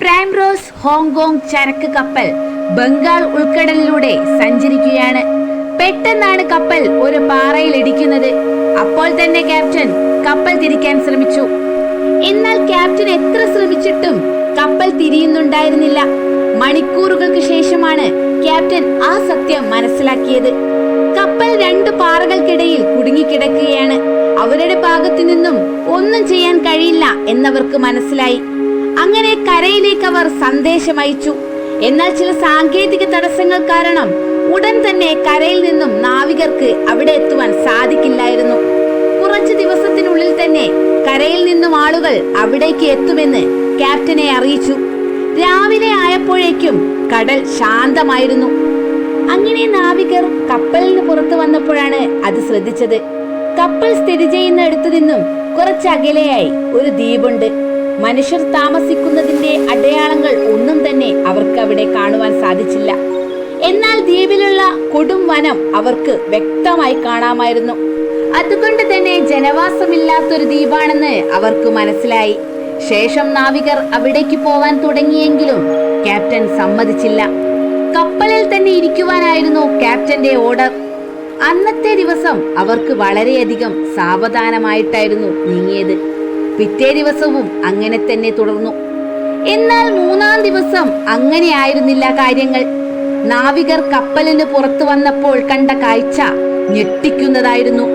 പ്രൈംറോസ് Hong Kong ചരക്ക് കപ്പൽ ബംഗാൾ ഉൾക്കടലിലൂടെ സഞ്ചരിക്കുകയാണ്. പെട്ടെന്നാണ് കപ്പൽ ഒരു പാറയിൽ ഇടിക്കുന്നത്. അപ്പോൾ തന്നെ ക്യാപ്റ്റൻ കപ്പൽ തിരിക്കാൻ ശ്രമിച്ചു. എന്നാൽ ക്യാപ്റ്റൻ എത്ര ശ്രമിച്ചിട്ടും കപ്പൽ തിരിയുന്നുണ്ടായിരുന്നില്ല. മണിക്കൂറുകൾക്ക് ശേഷമാണ് ക്യാപ്റ്റൻ ആ സത്യം മനസ്സിലാക്കിയത്. കപ്പൽ രണ്ട് പാറകൾക്കിടയിൽ കുടുങ്ങിക്കിടക്കുകയാണ്. അവരുടെ ഭാഗത്തു നിന്നും ഒന്നും ചെയ്യാൻ കഴിയില്ല എന്നവർക്ക് മനസ്സിലായി. അങ്ങനെ കരയിലേക്ക് അവർ സന്ദേശം അയച്ചു. എന്നാൽ ചില സാങ്കേതിക തടസ്സങ്ങൾ കാരണം ഉടൻ തന്നെ കരയിൽ നിന്നും നാവികർക്ക് അവിടെ എത്തുവാൻ സാധിക്കില്ലായിരുന്നു. കുറച്ചു ദിവസത്തിനുള്ളിൽ തന്നെ കരയിൽ നിന്നും ആളുകൾ അവിടേക്ക് എത്തുമെന്ന് ക്യാപ്റ്റനെ അറിയിച്ചു. രാവിലെ ആയപ്പോഴേക്കും കടൽ ശാന്തമായിരുന്നു. അങ്ങനെ നാവികർ കപ്പലിന് പുറത്തു വന്നപ്പോഴാണ് അത് ശ്രദ്ധിച്ചത്. കപ്പൽ സ്ഥിതി ചെയ്യുന്നിടത്തു നിന്നും കുറച്ചകലെയായി ഒരു ദ്വീപുണ്ട്. മനുഷ്യർ താമസിക്കുന്നതിന്റെ അടയാളങ്ങൾ ഒന്നും തന്നെ അവർക്ക് അവിടെ കാണുവാൻ സാധിച്ചില്ല. എന്നാൽ ദ്വീപിലുള്ള കൊടും വനം അവർക്ക് വ്യക്തമായി കാണാമായിരുന്നു. അതുകൊണ്ട് തന്നെ ജനവാസമില്ലാത്തൊരു ദ്വീപാണെന്ന് അവർക്ക് മനസ്സിലായി. ശേഷം നാവികർ അവിടേക്ക് പോവാൻ തുടങ്ങിയെങ്കിലും ക്യാപ്റ്റൻ സമ്മതിച്ചില്ല. കപ്പലിൽ തന്നെ ഇരിക്കുവാനായിരുന്നു ക്യാപ്റ്റന്റെ ഓർഡർ. അന്നത്തെ ദിവസം അവർക്ക് വളരെയധികം സാവധാനമായിട്ടായിരുന്നു നീങ്ങിയത്. പിറ്റേ ദിവസവും അങ്ങനെ തന്നെ തുടർന്നു. എന്നാൽ മൂന്നാം ദിവസം അങ്ങനെ ആയിരുന്നില്ല കാര്യങ്ങൾ. നാവികർ കപ്പലിന് പുറത്തു വന്നപ്പോൾ കണ്ട കാഴ്ച ഞെട്ടിക്കുന്നതായിരുന്നു.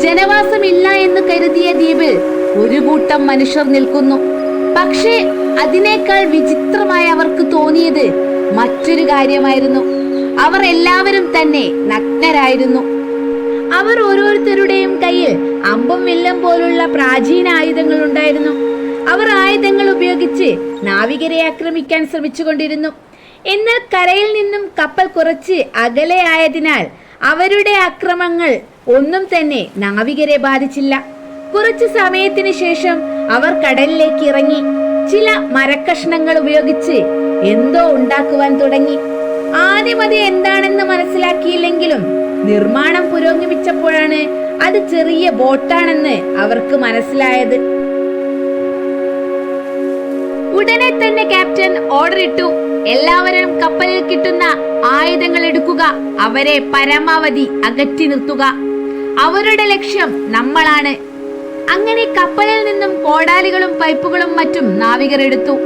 ജനവാസമില്ല എന്ന് കരുതിയ ദ്വീപിൽ ഒരു കൂട്ടം മനുഷ്യർ നിൽക്കുന്നു. പക്ഷേ അതിനേക്കാൾ വിചിത്രമായി അവർക്ക് തോന്നിയത് മറ്റൊരു കാര്യമായിരുന്നു. അവർ എല്ലാവരും തന്നെ നഗ്നരായിരുന്നു. അവർ ഓരോരുത്തരുടെയും കയ്യിൽ അമ്പും വില്ലും പോലുള്ള പ്രാചീന ആയുധങ്ങൾ ഉണ്ടായിരുന്നു. അവർ ആയുധങ്ങൾ ഉപയോഗിച്ച് നാവികരെ ആക്രമിക്കാൻ ശ്രമിച്ചുകൊണ്ടിരുന്നു. എന്നാൽ കരയിൽ നിന്നും കപ്പൽ കുറച്ച് അകലെ ആയതിനാൽ അവരുടെ ആക്രമണങ്ങൾ ഒന്നും തന്നെ നാവികരെ ബാധിച്ചില്ല. കുറച്ചു സമയത്തിന് ശേഷം അവർ കടലിലേക്ക് ഇറങ്ങി ചില മരക്കഷ്ണങ്ങൾ ഉപയോഗിച്ച് എന്തോ ഉണ്ടാക്കുവാൻ തുടങ്ങി. ആദ്യം അത് എന്താണെന്ന് മനസ്സിലാക്കിയില്ലെങ്കിലും നിർമ്മാണം പുരോഗമിച്ചപ്പോഴാണ് അത് ചെറിയ ബോട്ടാണെന്ന് അവർക്ക് മനസ്സിലായത്. ഉടനെ തന്നെ ക്യാപ്റ്റൻ ഓർഡർ ഇട്ടു, എല്ലാവരും കപ്പലിൽ കിട്ടുന്ന ആയുധങ്ങൾ എടുക്കുക, അവരെ പരമാവധി അകറ്റി നിർത്തുക. അവരുടെ ലക്ഷ്യം നമ്മളാണ്. അങ്ങനെ കപ്പലിൽ നിന്നും കോടാലികളും പൈപ്പുകളും മറ്റും നാവികർ എടുത്തു.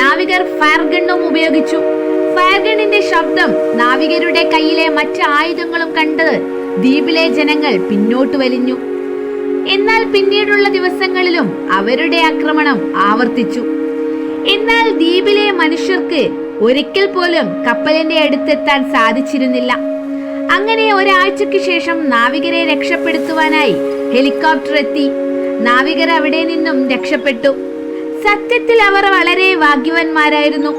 നാവികർ ഫയർ ഗണ്ണും ഉപയോഗിച്ചു. ഫയർ ഗണ്ണിന്റെ ശബ്ദം നാവികരുടെ കയ്യിലെ മറ്റ് ആയുധങ്ങളും കണ്ട് ദ്വീപിലെ ജനങ്ങൾ പിന്നോട്ട് വലിഞ്ഞു. എന്നാൽ പിന്നീടുള്ള ദിവസങ്ങളിലും അവരുടെ ആക്രമണം ആവർത്തിച്ചു. എന്നാൽ ദ്വീപിലെ മനുഷ്യർക്ക് ഒരിക്കൽ പോലും കപ്പലിന്റെ അടുത്തെത്താൻ സാധിച്ചിരുന്നില്ല. അങ്ങനെ ഒരാഴ്ചയ്ക്ക് ശേഷം നാവികരെ രക്ഷപ്പെടുത്തുവാനായി ഹെലികോപ്റ്റർ എത്തി. നാവികർ അവിടെ നിന്നും രക്ഷപ്പെട്ടു. സത്യത്തിൽ അവർ വളരെ ഭാഗ്യവാന്മാരായിരുന്നു.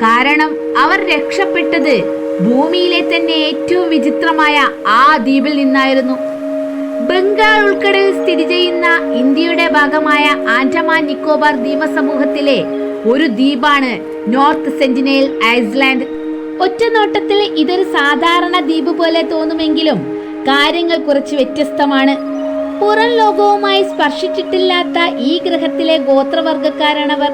കാരണം അവർ രക്ഷപ്പെട്ടത് ഭൂമിയിലെ തന്നെ ഏറ്റവും വിചിത്രമായ ആ ദ്വീപിൽ നിന്നായിരുന്നു. ബംഗാൾ ഉൾക്കടലിൽ സ്ഥിതി ചെയ്യുന്ന ഇന്ത്യയുടെ ഭാഗമായ ആൻഡമാൻ നിക്കോബാർ ദ്വീപസമൂഹത്തിലെ ഒരു ദ്വീപാണ് നോർത്ത് സെന്റിനൽ ഐസ്ലാൻഡ്. ഒറ്റനോട്ടത്തിൽ ഇതൊരു സാധാരണ ദ്വീപ് പോലെ തോന്നുമെങ്കിലും കാര്യങ്ങൾ കുറച്ച് വ്യത്യസ്തമാണ്. പുറം ലോകവുമായി സ്പർശിച്ചിട്ടില്ലാത്ത ഈ ഗ്രഹത്തിലെ ഗോത്രവർഗക്കാരാണവർ.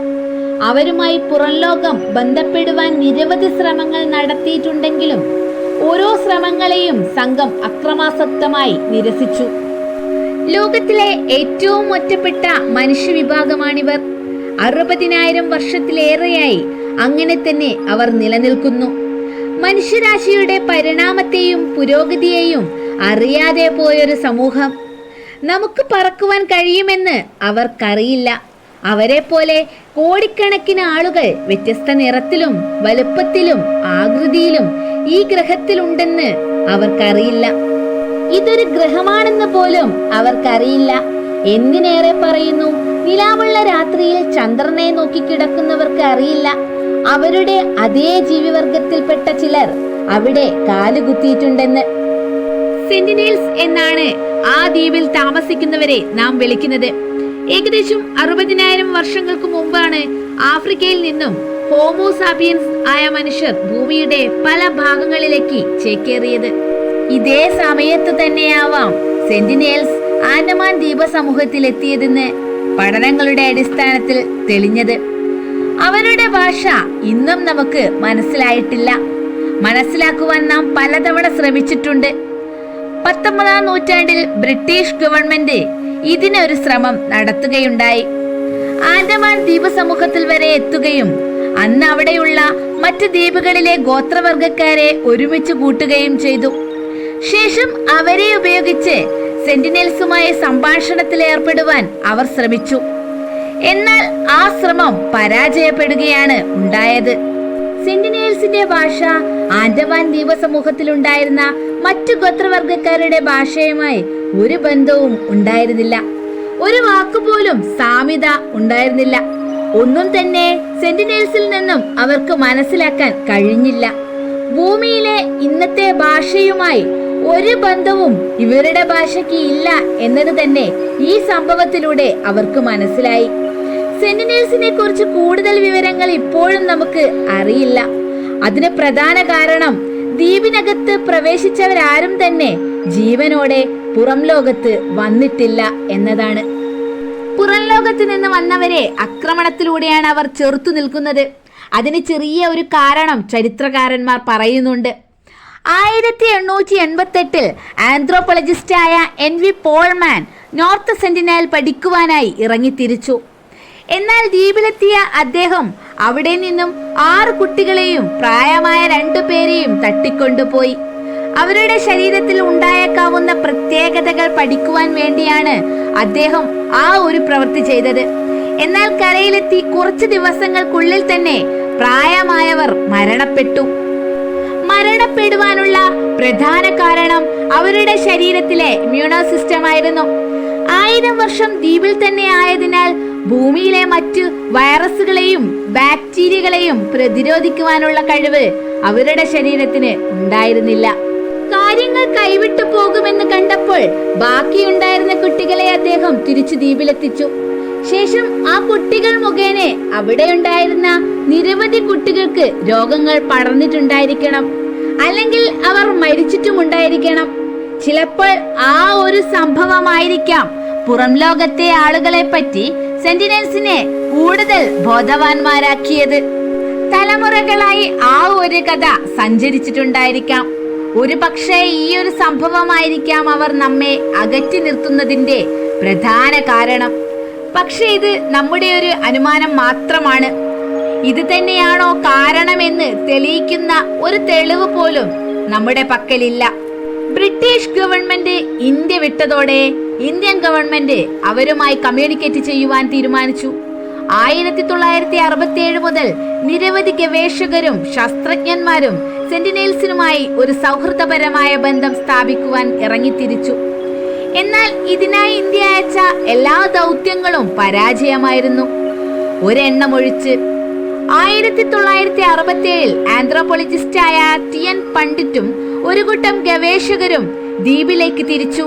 അവരുമായി പുറം ലോകം ബന്ധപ്പെടുവാൻ നിരവധി ശ്രമങ്ങൾ നടത്തിയിട്ടുണ്ടെങ്കിലും ഓരോ ശ്രമങ്ങളെയും സംഘം അക്രമാസക്തമായി നിരസിച്ചു. ലോകത്തിലെ ഏറ്റവും ഒറ്റപ്പെട്ട മനുഷ്യവിഭാഗമാണിവർ. 60,000 വർഷത്തിലേറെയായി അങ്ങനെ തന്നെ അവർ നിലനിൽക്കുന്നു. മനുഷ്യരാശിയുടെ പരിണാമത്തെയും പുരോഗതിയെയും അറിയാതെ പോയൊരു സമൂഹം. നമുക്ക് പറക്കുവാൻ കഴിയുമെന്ന് അവർക്കറിയില്ല. അവരെ പോലെ കോടിക്കണക്കിന് ആളുകൾ വ്യത്യസ്ത നിറത്തിലും വലുപ്പത്തിലും ആകൃതിയിലും ഈ ഗ്രഹത്തിലുണ്ടെന്ന് അവർക്കറിയില്ല. ഇതൊരു ഗ്രഹമാണെന്ന് പോലും അവർക്കറിയില്ല. എന്തിനേറെ പറയുന്നു, നിലാവുള്ള രാത്രിയിൽ ചന്ദ്രനെ നോക്കി കിടക്കുന്നവർക്ക് അറിയില്ല അവരുടെ അതേ ജീവിവർഗത്തിൽപ്പെട്ട ചിലർ അവിടെ കാലുകുത്തിയിട്ടുണ്ടെന്ന്. സെന്റിനൽസ് എന്നാണ് ആ ദ്വീപിൽ താമസിക്കുന്നവരെ നാം വിളിക്കുന്നത്. ഏകദേശം 60,000 വർഷങ്ങൾക്ക് മുമ്പാണ് ആഫ്രിക്കയിൽ നിന്നും ഹോമോസാപ്പിയൻസ് ആയ മനുഷ്യർ ഭൂമിയുടെ പല ഭാഗങ്ങളിലേക്ക് ചേക്കേറിയത്. ഇതേ സമയത്ത് തന്നെയാവാം സെന്റിനൽസ് ആൻഡമാൻ ദ്വീപ സമൂഹത്തിൽ എത്തിയതെന്ന് പഠനങ്ങളുടെ അടിസ്ഥാനത്തിൽ തെളിഞ്ഞത്. അവരുടെ ഭാഷ ഇന്നും നമുക്ക് മനസ്സിലായിട്ടില്ല. മനസ്സിലാക്കുവാൻ നാം പലതവണ ശ്രമിച്ചിട്ടുണ്ട്. 19-ാം നൂറ്റാണ്ടിൽ ബ്രിട്ടീഷ് ഗവൺമെന്റ് ഇതിനൊരു ശ്രമം നടത്തുകയുണ്ടായി. ആൻഡമാൻ ദ്വീപ സമൂഹത്തിൽ വരെ എത്തുകയും അന്ന് അവിടെയുള്ള മറ്റ് ദ്വീപുകളിലെ ഗോത്രവർഗക്കാരെ ഒരുമിച്ച് കൂട്ടുകയും ചെയ്തു. ശേഷം അവരെ ഉപയോഗിച്ച് സെന്റിനൽസുമായി സംഭാഷണത്തിൽ ഏർപ്പെടുവാൻ അവർ ശ്രമിച്ചു. എന്നാൽ ആ ശ്രമം പരാജയപ്പെടുകയാണ് ഉണ്ടായത്. സെന്റിനൽസിന്റെ ഭാഷ ആൻഡമാൻ ദ്വീപ സമൂഹത്തിലുണ്ടായിരുന്ന മറ്റു ഗോത്രവർഗക്കാരുടെ ഭാഷയുമായി ഒരു ബന്ധവും ഉണ്ടായിരുന്നില്ല. ഒരു വാക്കുപോലും സാമ്യത ഉണ്ടായിരുന്നില്ല. ഒന്നും തന്നെ സെന്റിനൽസിൽ നിന്നും അവർക്ക് മനസ്സിലാക്കാൻ കഴിഞ്ഞില്ല. ഭൂമിയിലെ ഇന്നത്തെ ഭാഷയുമായി ഒരു ബന്ധവും ഇവരുടെ ഭാഷയ്ക്ക് ഇല്ല എന്നത് തന്നെ ഈ സംഭവത്തിലൂടെ അവർക്ക് മനസ്സിലായി. സെന്റിനൽസിനെ കുറിച്ച് കൂടുതൽ വിവരങ്ങൾ ഇപ്പോഴും നമുക്ക് അറിയില്ല. അതിന് പ്രധാന കാരണം ദ്വീപിനകത്ത് പ്രവേശിച്ചവരാരും തന്നെ ജീവനോടെ പുറം ലോകത്ത് വന്നിട്ടില്ല എന്നതാണ്. പുറം ലോകത്ത് നിന്ന് വന്നവരെ ആക്രമണത്തിലൂടെയാണ് അവർ ചെറുത്തു നിൽക്കുന്നത്. അതിന് ചെറിയ ഒരു കാരണം ചരിത്രകാരന്മാർ പറയുന്നുണ്ട്. 1888 ആന്ത്രോപോളജിസ്റ്റായ NV പോൾമാൻ നോർത്ത് സെന്റിനൽ പഠിക്കുവാനായി ഇറങ്ങിത്തിരിച്ചു. എന്നാൽ ദ്വീപിലെത്തിയ അദ്ദേഹം അവിടെ നിന്നും 6 കുട്ടികളെയും പ്രായമായ 2 പേരെയും തട്ടിക്കൊണ്ടുപോയി. അവരുടെ ശരീരത്തിൽ ഉണ്ടായേക്കാവുന്ന പ്രത്യേകതകൾ പഠിക്കുവാൻ വേണ്ടിയാണ് അദ്ദേഹം ആ ഒരു പ്രവൃത്തി ചെയ്തത്. എന്നാൽ കരയിലെത്തി കുറച്ച് ദിവസങ്ങൾക്കുള്ളിൽ തന്നെ പ്രായമായവർ മരണപ്പെട്ടു. മരണപ്പെടുവാനുള്ള പ്രധാന കാരണം അവരുടെ ശരീരത്തിലെ ഇമ്മ്യൂണോ സിസ്റ്റം ആയിരുന്നു. 1000 വർഷം ദ്വീപിൽ തന്നെ ആയതിനാൽ ഭൂമിയിലെ മറ്റു വൈറസുകളെയും ബാക്ടീരിയകളെയും പ്രതിരോധിക്കുവാനുള്ള കഴിവ് അവരുടെ ശരീരത്തിന് ഉണ്ടായിരുന്നില്ല. കാര്യങ്ങൾ കൈവിട്ടു പോകുമെന്ന് കണ്ടപ്പോൾ ബാക്കിയുണ്ടായിരുന്ന കുട്ടികളെ അദ്ദേഹം തിരിച്ചു ദ്വീപിലെത്തിച്ചു. ശേഷം ആ കുട്ടികൾ മുഖേന അവിടെ ഉണ്ടായിരുന്ന നിരവധി കുട്ടികൾക്ക് രോഗങ്ങൾ പടർന്നിട്ടുണ്ടായിരിക്കണം, അല്ലെങ്കിൽ അവർ മരിച്ചിട്ടുമുണ്ടായിരിക്കണം. ചിലപ്പോൾ ആ ഒരു സംഭവമായിരിക്കാം പുറം ലോകത്തെ ആളുകളെ പറ്റി സെന്റിനൽസിനെ കൂടുതൽ ബോധവാന്മാരാക്കിയത്. തലമുറകളായി ആ ഒരു കഥ സഞ്ചരിച്ചിട്ടുണ്ടായിരിക്കാം. ഒരു പക്ഷേ ഈ ഒരു സംഭവമായിരിക്കാം അവർ നമ്മെ അകറ്റി നിർത്തുന്നതിന്റെ പ്രധാന കാരണം. പക്ഷെ ഇത് നമ്മുടെ ഒരു അനുമാനം മാത്രമാണ്. ഇത് തന്നെയാണോ കാരണമെന്ന് തെളിയിക്കുന്ന ഒരു തെളിവ് പോലും നമ്മുടെ പക്കലില്ല. ബ്രിട്ടീഷ് ഗവൺമെന്റ് ഇന്ത്യ വിട്ടതോടെ ഇന്ത്യൻ ഗവൺമെന്റ് അവരുമായി കമ്മ്യൂണിക്കേറ്റ് ചെയ്യുവാൻ തീരുമാനിച്ചു. 1967 മുതൽ നിരവധി ഗവേഷകരും ശാസ്ത്രജ്ഞന്മാരും സെന്റിനൽസിനുമായി ഒരു സൗഹൃദപരമായ ബന്ധം സ്ഥാപിക്കുവാൻ ഇറങ്ങിത്തിരിച്ചു. എന്നാൽ ഇതിനായി ഇന്ത്യ അയച്ച എല്ലാ ദൗത്യങ്ങളും പരാജയമായിരുന്നു, ഒരെണ്ണം ഒഴിച്ച്. 1967 ആന്ത്രോപോളജിസ്റ്റായ TN പണ്ഡിറ്റും ഒരു കൂട്ടം ഗവേഷകരും ദ്വീപിലേക്ക് തിരിച്ചു.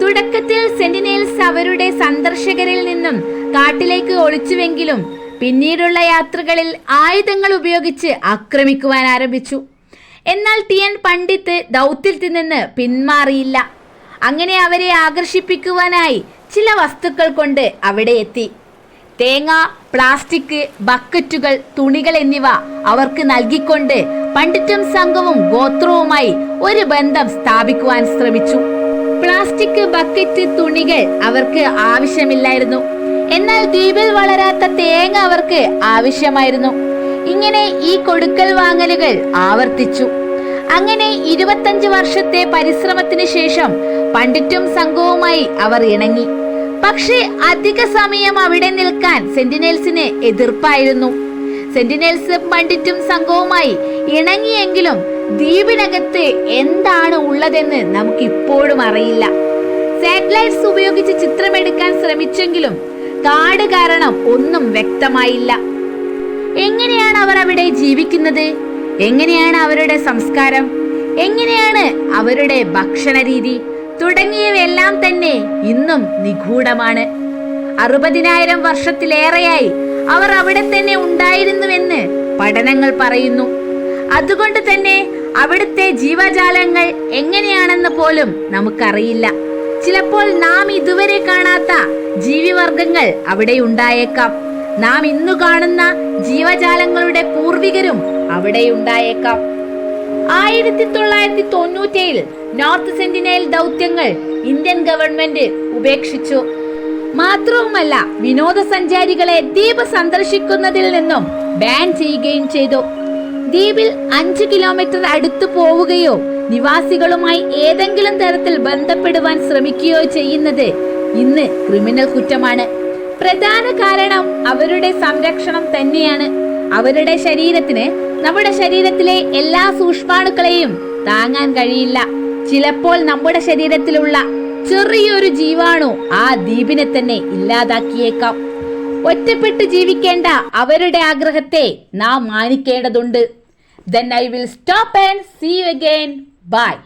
തുടക്കത്തിൽ സെന്റിനൽസ് അവരുടെ സന്ദർശകരിൽ നിന്നും കാട്ടിലേക്ക് ഒളിച്ചുവെങ്കിലും പിന്നീടുള്ള യാത്രകളിൽ ആയുധങ്ങൾ ഉപയോഗിച്ച് ആക്രമിക്കുവാൻ ആരംഭിച്ചു. എന്നാൽ TN പണ്ഡിറ്റ് ദൗത്യത്തിൽ നിന്ന് പിന്മാറിയില്ല. അങ്ങനെ അവരെ ആകർഷിപ്പിക്കുവാനായി ചില വസ്തുക്കൾ കൊണ്ട് അവിടെ എത്തി. തേങ്ങ, പ്ലാസ്റ്റിക്, ബക്കറ്റുകൾ, തുണികൾ എന്നിവ അവർക്ക് നൽകിക്കൊണ്ട് പണ്ഡിറ്റും സംഘവും ഗോത്രവുമായി ഒരു ബന്ധം സ്ഥാപിക്കുവാൻ ശ്രമിച്ചു. പ്ലാസ്റ്റിക്, ബക്കറ്റ്, തുണികൾ അവർക്ക് ആവശ്യമില്ലായിരുന്നു. എന്നാൽ ദ്വീപിൽ വളരാത്ത തേങ്ങ അവർക്ക് ആവശ്യമായിരുന്നു. ഇങ്ങനെ ഈ കൊടുക്കൽ വാങ്ങലുകൾ ആവർത്തിച്ചു. അങ്ങനെ 25 വർഷത്തെ പരിശ്രമത്തിന് ശേഷം പണ്ഡിറ്റും സംഘവുമായി അവർ ഇണങ്ങി. പക്ഷേ അധിക സമയം അവിടെ നിൽക്കാൻ സെന്റിനൽസിന് എതിർപ്പായിരുന്നു. സെന്റിനൽസ് പണ്ഡിറ്റും സംഘവുമായി ഇണങ്ങിയെങ്കിലും ദ്വീപിനകത്ത് എന്താണ് ഉള്ളതെന്ന് നമുക്കിപ്പോഴും അറിയില്ല. സാറ്റലൈറ്റ്സ് ഉപയോഗിച്ച് ചിത്രമെടുക്കാൻ ശ്രമിച്ചെങ്കിലും കാട് കാരണം ഒന്നും വ്യക്തമായില്ല. എങ്ങനെയാണ് അവർ അവിടെ ജീവിക്കുന്നത്? എങ്ങനെയാണ് അവരുടെ സംസ്കാരം? എങ്ങനെയാണ് അവരുടെ ഭക്ഷണ രീതി? തുടങ്ങിയവയെല്ലാം തന്നെ ഇന്നും നിഗൂഢമാണ്. 60,000 വർഷത്തിലേറെയായി അവർ അവിടെ തന്നെ ഉണ്ടായിരുന്നുവെന്ന് പഠനങ്ങൾ പറയുന്നു. അതുകൊണ്ട് തന്നെ അവിടുത്തെ ജീവജാലങ്ങൾ എങ്ങനെയാണെന്ന് പോലും നമുക്കറിയില്ല. ചിലപ്പോൾ നാം ഇതുവരെ കാണാത്ത ജീവിവർഗങ്ങൾ അവിടെ ഉണ്ടായേക്കാം. നാം ഇന്നു കാണുന്ന ജീവജാലങ്ങളുടെ പൂർവികരും അവിടെയുണ്ടായേക്കാം. 1997 നോർത്ത് സെന്റിനൽ ദൗത്യങ്ങൾ ഇന്ത്യൻ ഗവൺമെന്റ് ഉപേക്ഷിച്ചു. മാത്രവുമല്ല, വിനോദസഞ്ചാരികളെ ദ്വീപ് സന്ദർശിക്കുന്നതിൽ നിന്നും ബാൻ ചെയ്യുകയും ചെയ്തു. ദ്വീപിൽ 5 കിലോമീറ്റർ അടുത്ത് പോവുകയോ നിവാസികളുമായി ഏതെങ്കിലും തരത്തിൽ ബന്ധപ്പെടുവാൻ ശ്രമിക്കുകയോ ചെയ്യുന്നത് ഇന്ന് ക്രിമിനൽ കുറ്റമാണ്. പ്രധാന കാരണം അവരുടെ സംരക്ഷണം തന്നെയാണ്. അവരുടെ ശരീരത്തിന് നമ്മുടെ ശരീരത്തിലെ എല്ലാ സൂക്ഷ്മാണുക്കളെയും താങ്ങാൻ കഴിയില്ല. ചിലപ്പോൾ നമ്മുടെ ശരീരത്തിലുള്ള ചെറിയൊരു ജീവാണു ആ ദ്വീപിനെ തന്നെ ഇല്ലാതാക്കിയേക്കാം. ഒറ്റപ്പെട്ട് ജീവിക്കേണ്ട അവരുടെ ആഗ്രഹത്തെ നാം മാനിക്കേണ്ടതുണ്ട്. Then I will stop and see you again. Bye.